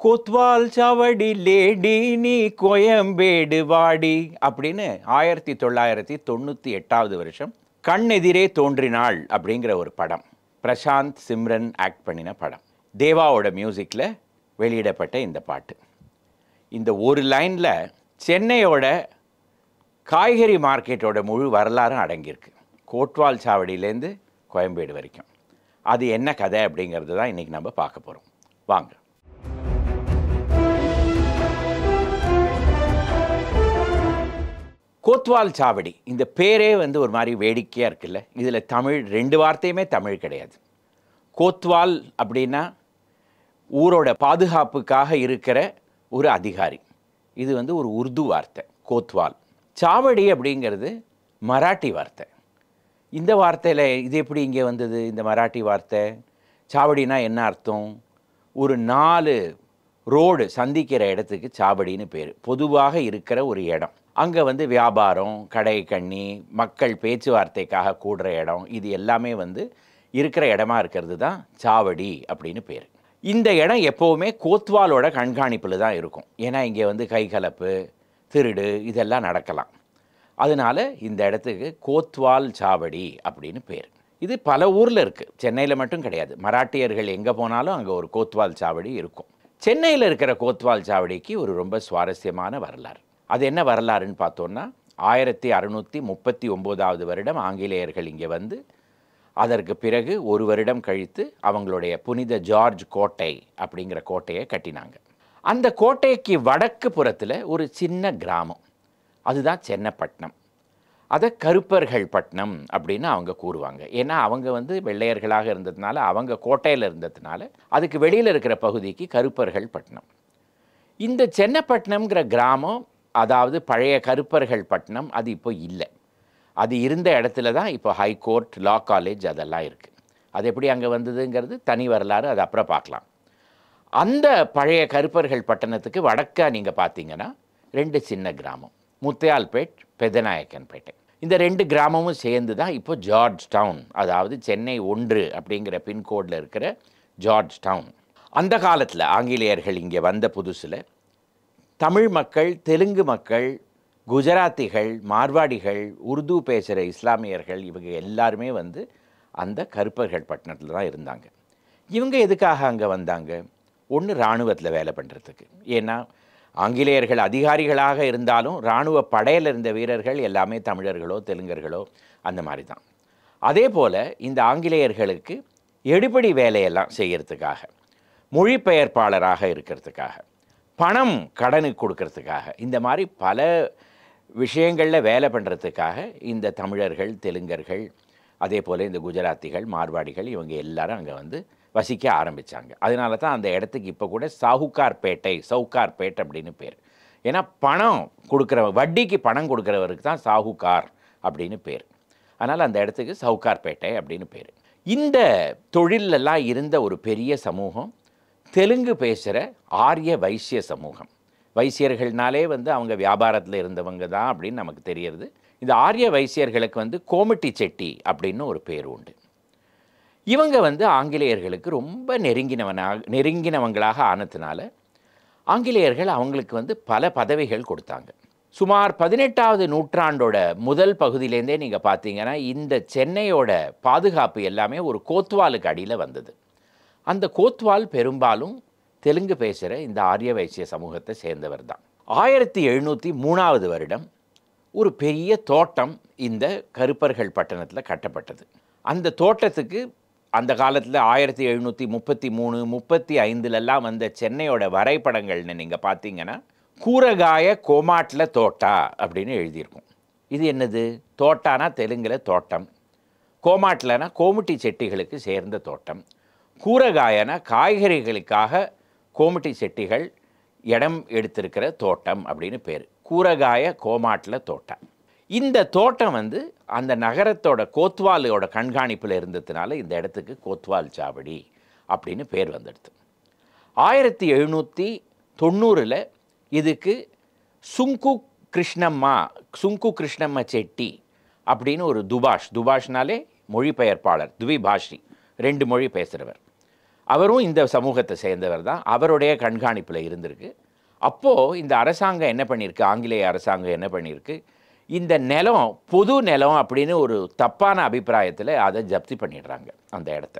கொத்வால் சாவடி லேடி நீ கோயம்பேடு வாடி அப்படின்னு 1998 வருஷம் கண்ணெதிரே தோன்றினாள் அப்படிங்கிற ஒரு படம். பிரசாந்த் சிம்ரன் ஆக்ட் பண்ணின படம். தேவாவோட மியூசிக்கில் வெளியிடப்பட்ட இந்த பாட்டு. இந்த ஒரு லைனில் சென்னையோட காய்கறி மார்க்கெட்டோட முழு வரலாறும் அடங்கியிருக்கு. கோட்வால் சாவடியிலேருந்து கோயம்பேடு வரைக்கும். அது என்ன கதை அப்படிங்கிறது தான் இன்றைக்கி நம்ம பார்க்க போகிறோம். வாங்க. கோத்வால் சாவடி இந்த பேரே ஒரு மாதிரி வேடிக்கையாக இருக்குல்ல. இதில் தமிழ் 2 வார்த்தையுமே தமிழ் கிடையாது. கோத்வால் அப்படின்னா ஊரோட பாதுகாப்புக்காக இருக்கிற ஒரு அதிகாரி. இது ஒரு உருது வார்த்தை கோத்வால். சாவடி அப்படிங்கிறது மராட்டி வார்த்தை. இந்த வார்த்தையில் இது எப்படி இங்கே வந்தது? இந்த மராட்டி வார்த்தை சாவடினா என்ன அர்த்தம்? ஒரு 4 ரோடு சந்திக்கிற இடத்துக்கு சாவடின்னு பேர். பொதுவாக இருக்கிற ஒரு இடம். அங்கே வியாபாரம், கடை கண்ணி, மக்கள் பேச்சுவார்த்தைக்காக கூடுற இடம், இது எல்லாமே இருக்கிற இடமா இருக்கிறது தான் சாவடி அப்படின்னு பேர். இந்த இடம் எப்போவுமே கோத்வாலோட கண்காணிப்பில் தான் இருக்கும். ஏன்னா இங்கே கைகலப்பு, திருடு இதெல்லாம் நடக்கலாம். அதனால் இந்த இடத்துக்கு கோத்வால் சாவடி அப்படின்னு பேர். இது பல ஊரில் இருக்குது, சென்னையில் மட்டும் கிடையாது. மராட்டியர்கள் எங்கே போனாலும் அங்கே ஒரு கோத்வால் சாவடி இருக்கும். சென்னையில் இருக்கிற கோத்வால் சாவடிக்கு ஒரு ரொம்ப சுவாரஸ்யமான வரலாறு. அது என்ன வரலாறுன்னு பார்த்தோன்னா, 1639 வருடம் ஆங்கிலேயர்கள் இங்கே அதற்கு பிறகு ஒரு வருடம் கழித்து அவங்களுடைய புனித ஜார்ஜ் கோட்டை அப்படிங்கிற கோட்டையை கட்டினாங்க. அந்த கோட்டைக்கு வடக்கு புறத்தில் ஒரு சின்ன கிராமம், அதுதான் சென்னப்பட்டினம். அதை கருப்பர்கள் பட்டினம் அப்படின்னு அவங்க கூறுவாங்க. ஏன்னா அவங்க வெள்ளையர்களாக இருந்ததுனால, அவங்க கோட்டையில் இருந்ததுனால அதுக்கு வெளியில் இருக்கிற பகுதிக்கு கருப்பர்கள் பட்டினம். இந்த சென்னப்பட்டினம்ங்கிற கிராமம், அதாவது பழைய கருப்பர்கள் பட்டினம், அது இப்போ இல்லை. அது இருந்த இடத்துல தான் இப்போ ஹைகோர்ட், லா காலேஜ் அதெல்லாம் இருக்குது. அது எப்படி அங்கே வந்ததுங்கிறது தனி வரலாறு, அது அப்புறம் பார்க்கலாம். அந்த பழைய கருப்பர்கள் பட்டணத்துக்கு வடக்கா நீங்கள் பார்த்தீங்கன்னா 2 சின்ன கிராமம், முத்தையால்பேட், பெதநாயக்கன்பேட்டை. இந்த 2 கிராமமும் சேர்ந்து தான் இப்போ ஜார்ஜ் டவுன், அதாவது சென்னை 1 அப்படிங்கிற பின்கோடில் இருக்கிற ஜார்ஜ் டவுன். அந்த காலத்தில் ஆங்கிலேயர்கள் இங்கே வந்த புதுசில் தமிழ் மக்கள், தெலுங்கு மக்கள், குஜராத்திகள், மார்வாடிகள், உருது பேசுகிற இஸ்லாமியர்கள், இவங்க எல்லாருமே அந்த கருப்பர்கள் பட்டணத்தில் தான் இருந்தாங்க. இவங்க எதுக்காக அங்கே வந்தாங்க? ஒன்று, இராணுவத்தில் வேலை பண்ணுறதுக்கு. ஏன்னா ஆங்கிலேயர்கள் அதிகாரிகளாக இருந்தாலும் இராணுவ படையில் இருந்த வீரர்கள் எல்லாமே தமிழர்களோ தெலுங்கர்களோ அந்த மாதிரி தான். அதே போல் இந்த ஆங்கிலேயர்களுக்கு எடுபடி வேலையெல்லாம் செய்கிறதுக்காக, மொழிபெயர்ப்பாளராக இருக்கிறதுக்காக, பணம் கடனுக்கு கொடுக்கறதுக்காக, இந்த மாதிரி பல விஷயங்களில் வேலை பண்ணுறதுக்காக இந்த தமிழர்கள், தெலுங்கர்கள், அதே போல் இந்த குஜராத்திகள், மார்வாடிகள் இவங்க எல்லாரும் அங்கே வசிக்க ஆரம்பித்தாங்க. அதனால தான் அந்த இடத்துக்கு இப்போ கூட சவுகார்பேட்டை, சவுகார்பேட் அப்படின்னு பேர். ஏன்னா பணம் கொடுக்குற, வட்டிக்கு பணம் கொடுக்குறவருக்கு தான் சாகுகார் அப்படின்னு பேர். அதனால் அந்த இடத்துக்கு சவுகார்பேட்டை அப்படின்னு பேர். இந்த தொழிலெல்லாம் இருந்த ஒரு பெரிய சமூகம் தெலுங்கு பேசுகிற ஆரிய வைசிய சமூகம். வைசியர்கள்னாலே அவங்க வியாபாரத்தில் இருந்தவங்க தான் அப்படின்னு நமக்கு தெரியுது. இந்த ஆரிய வைசியர்களுக்கு கோமிட்டி செட்டி அப்படின்னு ஒரு பேர் உண்டு. இவங்க ஆங்கிலேயர்களுக்கு ரொம்ப நெருங்கினவங்களாக ஆனதுனால ஆங்கிலேயர்கள் அவங்களுக்கு பல பதவிகள் கொடுத்தாங்க. சுமார் 18வது நூற்றாண்டோட முதல் பகுதியிலேருந்தே நீங்கள் பார்த்தீங்கன்னா இந்த சென்னையோட பாதுகாப்பு எல்லாமே ஒரு கோத்வாலுக்கு அடியில் வந்தது. அந்த கோத்வால் பெரும்பாலும் தெலுங்கு பேசுகிற இந்த ஆரிய வைசிய சமூகத்தை சேர்ந்தவர் தான். 1703 வருடம் ஒரு பெரிய தோட்டம் இந்த கருப்பர்கள் பட்டணத்தில் கட்டப்பட்டது. அந்த தோட்டத்துக்கு அந்த காலத்தில் 1733, 35லெல்லாம் வந்த சென்னையோட வரைபடங்கள்னு நீங்கள் பார்த்தீங்கன்னா கூரகாய கோமாட்டில் தோட்டா அப்படின்னு எழுதியிருக்கும். இது என்னது? தோட்டானா தெலுங்கில் தோட்டம், கோமாட்டில்னா கோமிட்டி செட்டிகளுக்கு சேர்ந்த தோட்டம், கூரகாயனா காய்கறிகளுக்காக கோமிட்டி செட்டிகள் இடம் எடுத்திருக்கிற தோட்டம் அப்படின்னு பேர். கூரகாய கோமாட்டில் தோட்டம். இந்த தோட்டம் அந்த நகரத்தோட கோத்வாலோட கண்காணிப்பில் இருந்ததுனால இந்த இடத்துக்கு கோத்வால் சாவடி அப்படின்னு பேர் வந்துடுது. 1790 இதுக்கு சுங்கு கிருஷ்ணம்மா செட்டி அப்படின்னு ஒரு துபாஷ்னாலே மொழிபெயர்ப்பாளர், துவிபாஷி, 2 மொழி பேசுகிறவர். அவரும் இந்த சமூகத்தை சேர்ந்தவர் தான். அவருடைய கண்காணிப்பில் இருந்திருக்கு. அப்போது இந்த அரசாங்கம் என்ன பண்ணியிருக்கு, ஆங்கிலேய அரசாங்கம் என்ன பண்ணியிருக்கு, இந்த நிலம் பொது நிலம் அப்படின்னு ஒரு தப்பான அபிப்பிராயத்தில் அதை ஜப்தி பண்ணிடுறாங்க அந்த இடத்த.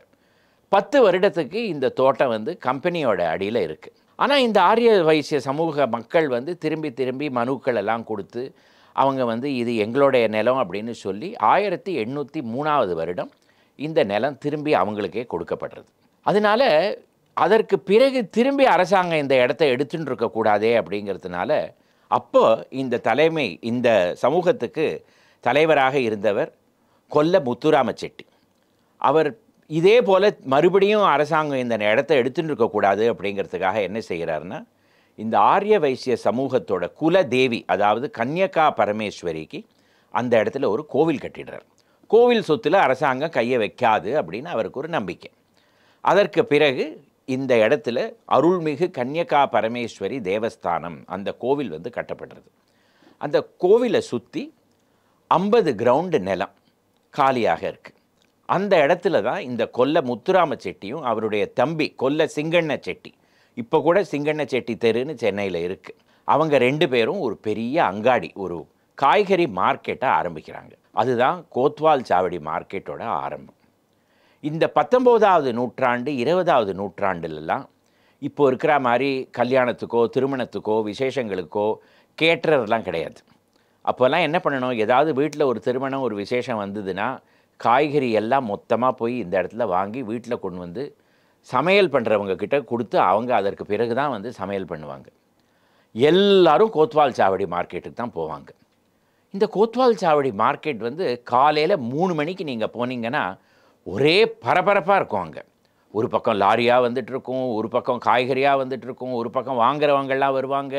10 வருடத்துக்கு இந்த தோட்டம் வந்து கம்பெனியோட அடியில் இருக்குது. ஆனால் இந்த ஆரிய வைசிய சமூக மக்கள் வந்து திரும்பி திரும்பி மனுக்கள் எல்லாம் கொடுத்து அவங்க வந்து இது எங்களுடைய நிலம் அப்படின்னு சொல்லி 1803வது வருடம் இந்த நிலம் திரும்பி அவங்களுக்கே கொடுக்கப்படுறது. அதனால அதற்கு பிறகு திரும்பி அரசாங்கம் இந்த இடத்த எடுத்துட்டு இருக்கக்கூடாதே அப்படிங்கிறதுனால அப்போ இந்த சமூகத்துக்கு தலைவராக இருந்தவர் கொல்ல முத்துராம செட்டி. அவர் இதே போல் மறுபடியும் அரசாங்கம் இந்த இடத்த எடுத்துட்டு இருக்கக்கூடாது அப்படிங்கிறதுக்காக என்ன செய்கிறாருன்னா, இந்த ஆரிய வைசிய சமூகத்தோட குல தேவி அதாவது கன்யகா பரமேஸ்வரிக்கு அந்த இடத்துல ஒரு கோவில் கட்டிடுறார். கோவில் சொத்தில் அரசாங்கம் கையை வைக்காது அப்படின்னு அவருக்கு ஒரு நம்பிக்கை. அதற்கு பிறகு இந்த இடத்துல அருள்மிகு கன்யகா பரமேஸ்வரி தேவஸ்தானம் அந்த கோவில் வந்து கட்டப்படுறது. அந்த கோவிலை சுற்றி 50 கிரவுண்டு நிலம் காலியாக இருக்குது. அந்த இடத்துல தான் இந்த கொல்ல முத்துராம செட்டியும் அவருடைய தம்பி கொல்ல சிங்கண்ண செட்டி, இப்போ கூட சிங்கண்ண செட்டி தெருன்னு சென்னையில் இருக்குது, அவங்க 2 பேரும் ஒரு பெரிய அங்காடி, ஒரு காய்கறி மார்க்கெட்டை ஆரம்பிக்கிறாங்க. அதுதான் கோத்வால் சாவடி மார்க்கெட்டோட ஆரம்பம். இந்த 19வது நூற்றாண்டு 20வது நூற்றாண்டுலலாம் இப்போ இருக்கிற மாதிரி கல்யாணத்துக்கோ திருமணத்துக்கோ விசேஷங்களுக்கோ கேட்டரெல்லாம் கிடையாது. அப்போல்லாம் என்ன பண்ணணும், ஏதாவது வீட்டில் ஒரு திருமணம் ஒரு விசேஷம் வந்ததுன்னா காய்கறி எல்லாம் மொத்தமாக போய் இந்த இடத்துல வாங்கி வீட்டில் கொண்டு வந்து சமையல் பண்ணுறவங்க கிட்ட கொடுத்து அவங்க அதற்கு பிறகு தான் வந்து சமையல் பண்ணுவாங்க. எல்லாரும் கோத்வால் சாவடி மார்க்கெட்டுக்கு தான் போவாங்க. இந்த கோத்வால் சாவடி மார்க்கெட் வந்து காலையில் 3 மணிக்கு நீங்கள் போனீங்கன்னா ஒரே பரபரப்பாக இருக்கும். அங்கே ஒரு பக்கம் லாரியாக வந்துட்டுருக்கும், ஒரு பக்கம் காய்கறியாக வந்துட்டுருக்கும், ஒரு பக்கம் வாங்குறவங்கெல்லாம் வருவாங்க,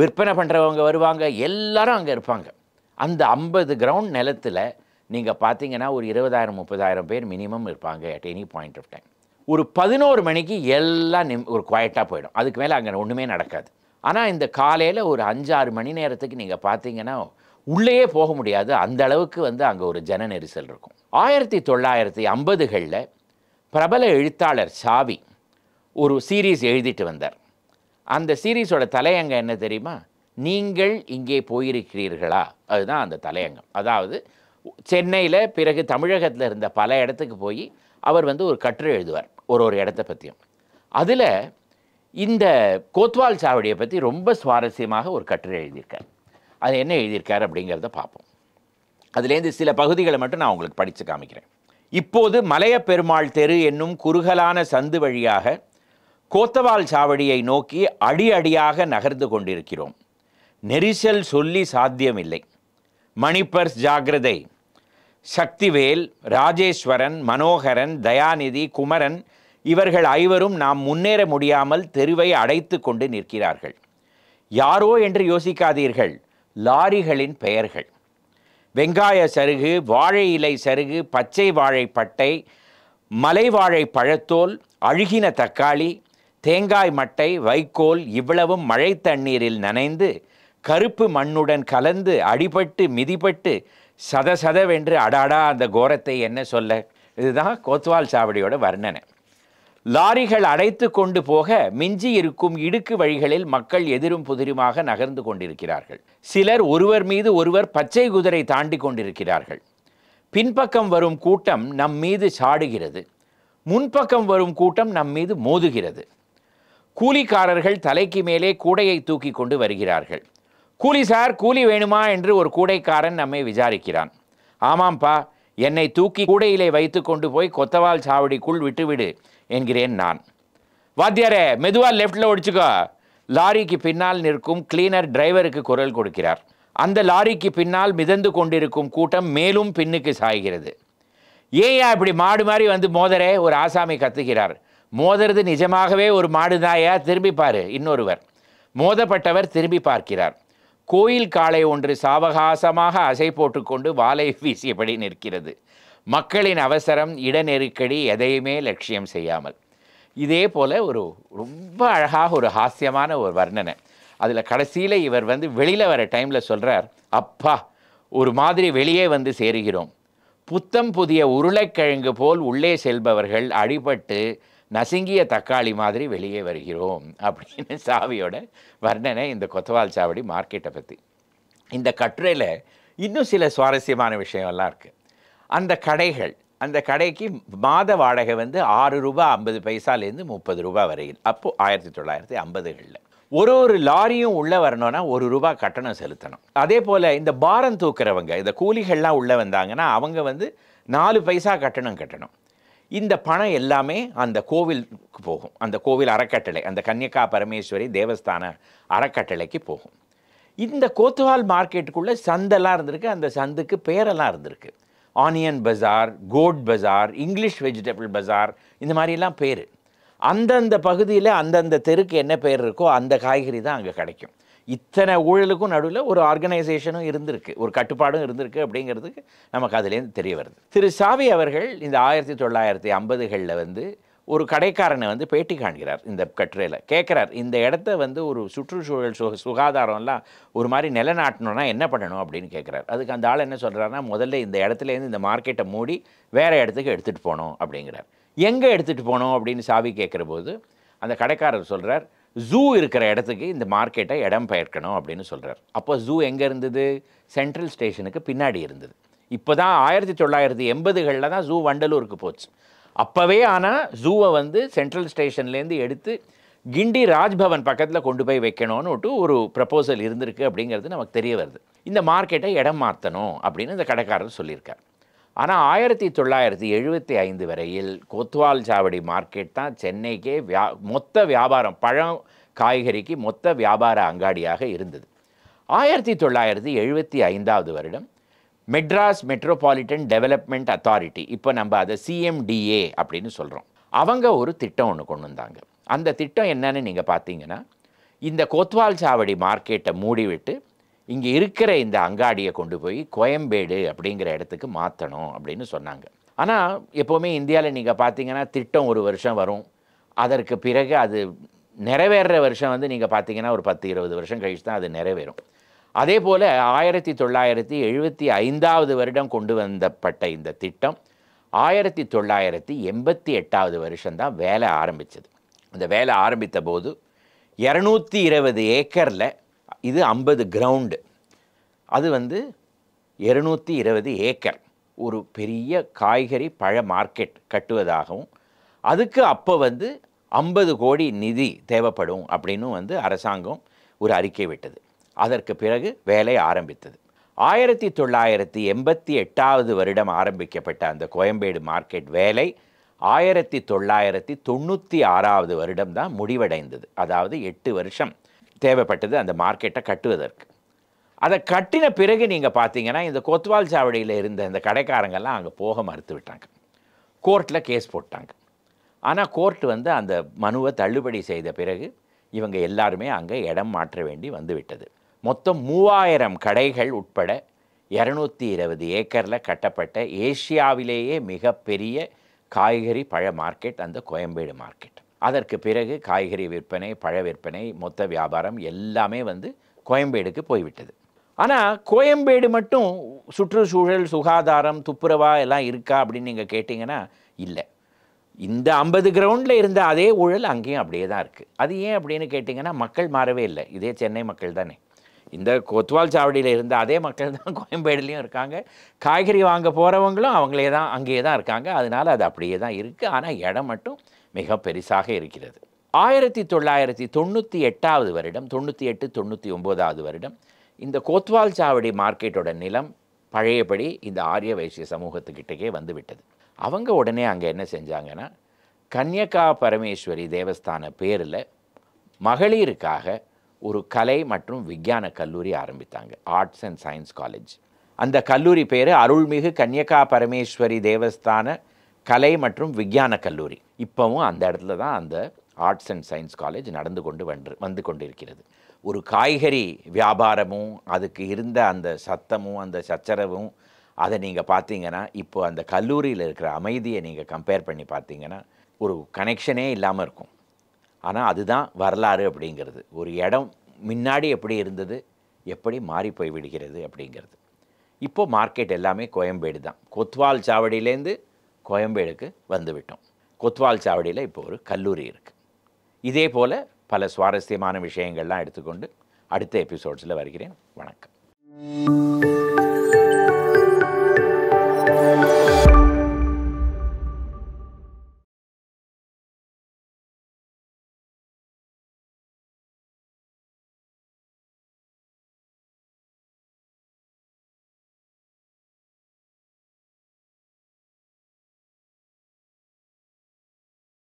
விற்பனை பண்ணுறவங்க வருவாங்க, எல்லாரும் அங்கே இருப்பாங்க. அந்த 50 கிரவுண்ட் நிலத்தில் நீங்கள் பார்த்தீங்கன்னா ஒரு 20,000-30,000 பேர் மினிமம் இருப்பாங்க at any point of time. ஒரு 11 மணிக்கு எல்லாம் ஒரு குவாய்ட்டாக போயிடும். அதுக்கு மேலே அங்கே ஒன்றுமே நடக்காது. ஆனால் இந்த காலையில் ஒரு 5-6 மணி நேரத்துக்கு நீங்கள் பார்த்தீங்கன்னா உள்ளேயே போக முடியாது, அந்த அளவுக்கு வந்து அங்கே ஒரு ஜன நெரிசல் இருக்கும். 1950களில் பிரபல எழுத்தாளர் சாவி ஒரு சீரீஸ் எழுதிட்டு வந்தார். அந்த சீரீஸோட தலையங்கம் என்ன தெரியுமா, நீங்கள் இங்கே போயிருக்கிறீர்களா, அதுதான் அந்த தலையங்கம். அதாவது சென்னையில் பிறகு தமிழகத்தில் இருந்த பல இடத்துக்கு போய் அவர் வந்து ஒரு கட்டுரை எழுதுவார் ஒரு இடத்த பற்றியும். அதில் இந்த கோத்வால் சாவடியை பற்றி ரொம்ப சுவாரஸ்யமாக ஒரு கட்டுரை எழுதியிருக்கார். அது என்ன எழுதியிருக்கார் அப்படிங்கிறத பார்ப்போம். அதுலேருந்து சில பகுதிகளை மட்டும் நான் உங்களுக்கு படித்து காமிக்கிறேன். இப்போது மலைய பெருமாள் தெரு என்னும் குறுகலான சந்து வழியாக கோத்தவால் சாவடியை நோக்கி அடி அடியாக நகர்ந்து கொண்டிருக்கிறோம். நெரிசல் சொல்லி சாத்தியமில்லை. மணிப்பர்ஸ் ஜாகிரதை. சக்திவேல், ராஜேஸ்வரன், மனோகரன், தயாநிதி, குமரன் இவர்கள் 5வரும் நாம் முன்னேற முடியாமல் தெருவை அடைத்து கொண்டு நிற்கிறார்கள். யாரோ என்று யோசிக்காதீர்கள், லாரிகளின் பெயர்கள். வெங்காய சருகு, வாழை இலை சருகு, பச்சை வாழை பட்டை, மலை வாழை பழத்தோல், அழுகின தக்காளி, தேங்காய் மட்டை, வைக்கோல் இவ்வளவும் மழை தண்ணீரில் நனைந்து கருப்பு மண்ணுடன் கலந்து அடிபட்டு மிதிப்பட்டு சதசதவென்று அடாடா அந்த கோரத்தை என்ன சொல்ல. இதுதான் கோத்வால் சாவடியோட வர்ணனை. லாரிகள் அடைத்து கொண்டு போக மிஞ்சி இருக்கும் இடுக்கு வழிகளில் மக்கள் எதிரும் புதிருமாக நகர்ந்து கொண்டிருக்கிறார்கள். சிலர் ஒருவர் மீது ஒருவர் பச்சை குதிரை தாண்டி கொண்டிருக்கிறார்கள். பின்பக்கம் வரும் கூட்டம் நம் மீது சாடுகிறது, முன்பக்கம் வரும் கூட்டம் நம் மீது மோதுகிறது. கூலிக்காரர்கள் தலைக்கு மேலே கூடையை தூக்கி கொண்டு வருகிறார்கள். கூலி சார், கூலி வேணுமா என்று ஒரு கூடைக்காரன் நம்மை விசாரிக்கிறான். ஆமாம்பா, என்னை தூக்கி கூடையிலே வைத்து கொண்டு போய் கொத்தவால் சாவடிக்குள் விட்டுவிடு என்கிறேன் நான். வாத்தியாரே, மெதுவாக லெஃப்டில் ஒடிச்சுக்கோ. லாரிக்கு பின்னால் நிற்கும் கிளீனர் டிரைவருக்கு குரல் கொடுக்கிறார். அந்த லாரிக்கு பின்னால் மிதந்து கொண்டிருக்கும் கூட்டம் மேலும் பின்னுக்கு சாய்கிறது. ஏயா இப்படி மாடு மாதிரி வந்து மோதரே, ஒரு ஆசாமி கத்துகிறார். மோதுறது நிஜமாகவே ஒரு மாடுதாயா, திரும்பி பாரு. இன்னொருவர். மோதப்பட்டவர் திரும்பி பார்க்கிறார். கோயில் காளை ஒன்று சாவகாசமாக அசை போட்டுக்கொண்டு வாளை வீசியபடி நிற்கிறது. மக்களின் அவசரம், இட நெருக்கடி எதையுமே லட்சியம் செய்யாமல். இதே போல் ஒரு ரொம்ப அழகாக ஒரு ஹாஸ்யமான ஒரு வர்ணனை. அதில் கடைசியில் இவர் வந்து வெளியில் வர டைமில் சொல்கிறார், அப்பா ஒரு மாதிரி வெளியே வந்து சேருகிறோம். புத்தம் புதிய உருளைக்கிழங்கு போல் உள்ளே செல்பவர்கள் அடிபட்டு நசுங்கிய தக்காளி மாதிரி வெளியே வருகிறோம் அப்படின்னு சாவியோட வர்ணனை இந்த கொத்தவால் சாவடி மார்க்கெட்டை பற்றி. இந்த கட்டுரையில் இன்னும் சில சுவாரஸ்யமான விஷயம்லாம் இருக்குது. அந்த கடைகள், அந்த கடைக்கு மாத வாடகை வந்து ₹6.50 ₹30 வரையில். அப்போது 1950களில் ஒரு லாரியும் உள்ளே வரணும்னா ₹1 கட்டணம் செலுத்தணும். அதே போல் இந்த பாரம் தூக்குறவங்க, இந்த கூலிகள்லாம் உள்ளே வந்தாங்கன்னா அவங்க வந்து 4 பைசா கட்டணம் கட்டணும். இந்த பணம் எல்லாமே அந்த கோவிலுக்கு போகும். அந்த கோவில் அறக்கட்டளை, அந்த கன்னிகா பரமேஸ்வரி தேவஸ்தான அறக்கட்டளைக்கு போகும். இந்த கோத்வால் மார்க்கெட்டுக்குள்ளே சந்தெல்லாம் இருந்திருக்கு. அந்த சந்துக்கு பேரெல்லாம் இருந்திருக்கு. ஆனியன் பஜார், கோட் பஜார், இங்கிலீஷ் வெஜிடபிள் பஜார், இந்த மாதிரிலாம் பேர். அந்தந்த பகுதியில் அந்தந்த தெருக்கு என்ன பேர் இருக்கோ அந்த காய்கறி தான் அங்கே கிடைக்கும். இத்தனை ஊழலுக்கும் நடுவில் ஒரு ஆர்கனைசேஷனும் இருந்திருக்கு, ஒரு கட்டுப்பாடும் இருந்திருக்கு அப்படிங்கிறதுக்கு நமக்கு அதுலேருந்து தெரிய வருது. திரு சாவி அவர்கள் இந்த 1950களில் வந்து ஒரு கடைக்காரனை வந்து பேட்டி காண்கிறார். இந்த கட்டுரையில் கேட்குறார், இந்த இடத்த வந்து ஒரு சுற்றுச்சூழல் சுகாதாரம்லாம் ஒரு மாதிரி நிலநாட்டணும்னா என்ன பண்ணணும் அப்படின்னு கேட்குறாரு. அதுக்கு அந்த ஆள் என்ன சொல்கிறாருன்னா, முதல்ல இந்த இடத்துலேருந்து இந்த மார்க்கெட்டை மூடி வேறு இடத்துக்கு எடுத்துகிட்டு போகணும் அப்படிங்கிறார். எங்கே எடுத்துகிட்டு போகணும் அப்படின்னு சாவி கேட்குற போது அந்த கடைக்காரர் சொல்கிறார், ஜூ இருக்கிற இடத்துக்கு இந்த மார்க்கெட்டை இடம் பெயர்க்கணும் அப்படின்னு சொல்கிறார். அப்போ ஜூ எங்கே இருந்தது? சென்ட்ரல் ஸ்டேஷனுக்கு பின்னாடி இருந்தது. இப்போ தான் 1980களில் தான் ஜூ வண்டலூருக்கு போச்சு. அப்போவே ஆனால் ஜூவை வந்து சென்ட்ரல் ஸ்டேஷன்லேருந்து எடுத்து கிண்டி ராஜ்பவன் பக்கத்தில் கொண்டு போய் வைக்கணும்னுட்டு ஒரு ப்ரப்போசல் இருந்திருக்கு அப்படிங்கிறது நமக்கு தெரிய வருது. இந்த மார்க்கெட்டை இடம் மாற்றணும் அப்படின்னு இந்த கடைக்காரர் சொல்லியிருக்கார். ஆனால் 1975 வரையில் கொத்வால் சாவடி மார்க்கெட் தான் சென்னைக்கே மொத்த வியாபாரம், பழம் காய்கறிக்கு மொத்த வியாபார அங்காடியாக இருந்தது. 1975வது வருடம் மெட்ராஸ் மெட்ரோபாலிட்டன் டெவலப்மெண்ட் அத்தாரிட்டி, இப்போ நம்ம அதை CMDA அப்படின்னு சொல்கிறோம், அவங்க ஒரு திட்டம் ஒன்று கொண்டு வந்தாங்க. அந்த திட்டம் என்னன்னு நீங்கள் பார்த்தீங்கன்னா, இந்த கொத்வால் சாவடி மார்க்கெட்டை மூடிவிட்டு இங்கே இருக்கிற இந்த அங்காடியை கொண்டு போய் கோயம்பேடு அப்படிங்கிற இடத்துக்கு மாற்றணும் அப்படின்னு சொன்னாங்க. ஆனால் எப்போவுமே இந்தியாவில் நீங்கள் பார்த்தீங்கன்னா திட்டம் ஒரு வருஷம் வரும், அதற்கு பிறகு அது நிறைவேற வருஷம் வந்து நீங்கள் பார்த்தீங்கன்னா ஒரு 10-20 வருஷம் கழிச்சு தான் அது நிறைவேறும். அதே போல் 1975வது வருடம் கொண்டு வந்தப்பட்ட இந்த திட்டம் 1988வது வருஷம்தான் வேலை ஆரம்பித்தது. அந்த வேலை ஆரம்பித்த போது 220 ஏக்கரில் இது 50 கிரவுண்டு, அது வந்து 220 ஏக்கர் ஒரு பெரிய காய்கறி பழ மார்க்கெட் கட்டுவதாகவும், அதுக்கு அப்போ வந்து 50 கோடி நிதி தேவைப்படும் அப்படின்னு வந்து அரசாங்கம் ஒரு அறிக்கை விட்டது. அதற்கு பிறகு வேலை ஆரம்பித்தது. 1988வது வருடம் ஆரம்பிக்கப்பட்ட அந்த கோயம்பேடு மார்க்கெட் வேலை 1996வது வருடம் தான் முடிவடைந்தது. அதாவது 8 வருஷம் தேவைப்பட்டது அந்த மார்க்கெட்டை கட்டுவதற்கு. அதை கட்டின பிறகு நீங்கள் பார்த்தீங்கன்னா இந்த கொத்வால் சாவடியில் இருந்த இந்த கடைக்காரங்கெல்லாம் அங்கே போக மறுத்து விட்டாங்க. கோர்ட்டில் கேஸ் போட்டாங்க. ஆனால் கோர்ட் வந்து அந்த மனுவை தள்ளுபடி செய்த பிறகு இவங்க எல்லாருமே அங்கே இடம் மாற்ற வேண்டி வந்துவிட்டது. மொத்தம் 3000 கடைகள் உட்பட 220 ஏக்கரில் கட்டப்பட்ட ஏசியாவிலேயே மிகப்பெரிய காய்கறி பழ மார்க்கெட் அந்த கோயம்பேடு மார்க்கெட். அதற்கு பிறகு காய்கறி விற்பனை, பழ விற்பனை, மொத்த வியாபாரம் எல்லாமே வந்து கோயம்பேடுக்கு போய்விட்டது. ஆனால் கோயம்பேடு மட்டும் சுற்றுச்சூழல், சுகாதாரம், துப்புரவா எல்லாம் இருக்கா அப்படின்னு நீங்கள் கேட்டிங்கன்னா இல்லை. இந்த 50 கிரவுண்டில் இருந்த அதே ஊழல் அங்கேயும் அப்படியே தான் இருக்குது. அது ஏன் அப்படின்னு கேட்டிங்கன்னா, மக்கள் மாறவே இல்லை. இதே சென்னை மக்கள் தானே. இந்த கொத்வால் சாவடியில் இருந்த அதே மக்கள் தான் கோயம்பேடுலேயும் இருக்காங்க. காய்கறி வாங்க போகிறவங்களும் அவங்களே தான், அங்கேயே தான் இருக்காங்க. அதனால் அது அப்படியே தான் இருக்குது. ஆனால் இடம் மட்டும் மிக பெருசாக இருக்கிறது. 1998வது வருடம், 98-99வது வருடம் இந்த கொத்வால் சாவடி மார்க்கெட்டோட நிலம் பழையபடி இந்த ஆரிய வைசிய சமூகத்துக்கிட்டே வந்து விட்டது. அவங்க உடனே அங்கே என்ன செஞ்சாங்கன்னா, கன்னிகா பரமேஸ்வரி தேவஸ்தான பேரில் மகளிருக்காக ஒரு கலை மற்றும் விஞ்ஞான கல்லூரி ஆரம்பித்தாங்க, ஆர்ட்ஸ் அண்ட் சயின்ஸ் காலேஜ். அந்த கல்லூரி பேர் அருள்மிகு கன்னிகா பரமேஸ்வரி தேவஸ்தான கலை மற்றும் விஞ்ஞான கல்லூரி. இப்போவும் அந்த இடத்துல தான் அந்த ஆர்ட்ஸ் அண்ட் சயின்ஸ் காலேஜ் வந்து கொண்டிருக்கிறது. ஒரு காய்கறி வியாபாரமும் அதுக்கு இருந்த அந்த சத்தமும் அந்த சச்சரவும் அதை நீங்கள் பார்த்தீங்கன்னா, இப்போ அந்த கல்லூரியில் இருக்கிற அமைதியை நீங்கள் கம்பேர் பண்ணி பார்த்தீங்கன்னா ஒரு கனெக்ஷனே இல்லாமல் இருக்கும். ஆனால் அதுதான் வரலாறு அப்படிங்கிறது. ஒரு இடம் முன்னாடி எப்படி இருந்தது, எப்படி மாறி போய் விடுகிறது அப்படிங்கிறது. இப்போது மார்க்கெட் எல்லாமே கோயம்பேடு தான். கொத்வால் சாவடியிலேருந்து கோயம்பேடுக்கு வந்துவிட்டோம். கொத்வால் சாவடியில் இப்போ ஒரு கல்லூரி இருக்குது. இதே போல் பல சுவாரஸ்யமான விஷயங்கள்லாம் எடுத்துக்கொண்டு அடுத்த எபிசோட்ஸில் வருகிறேன். வணக்கம்.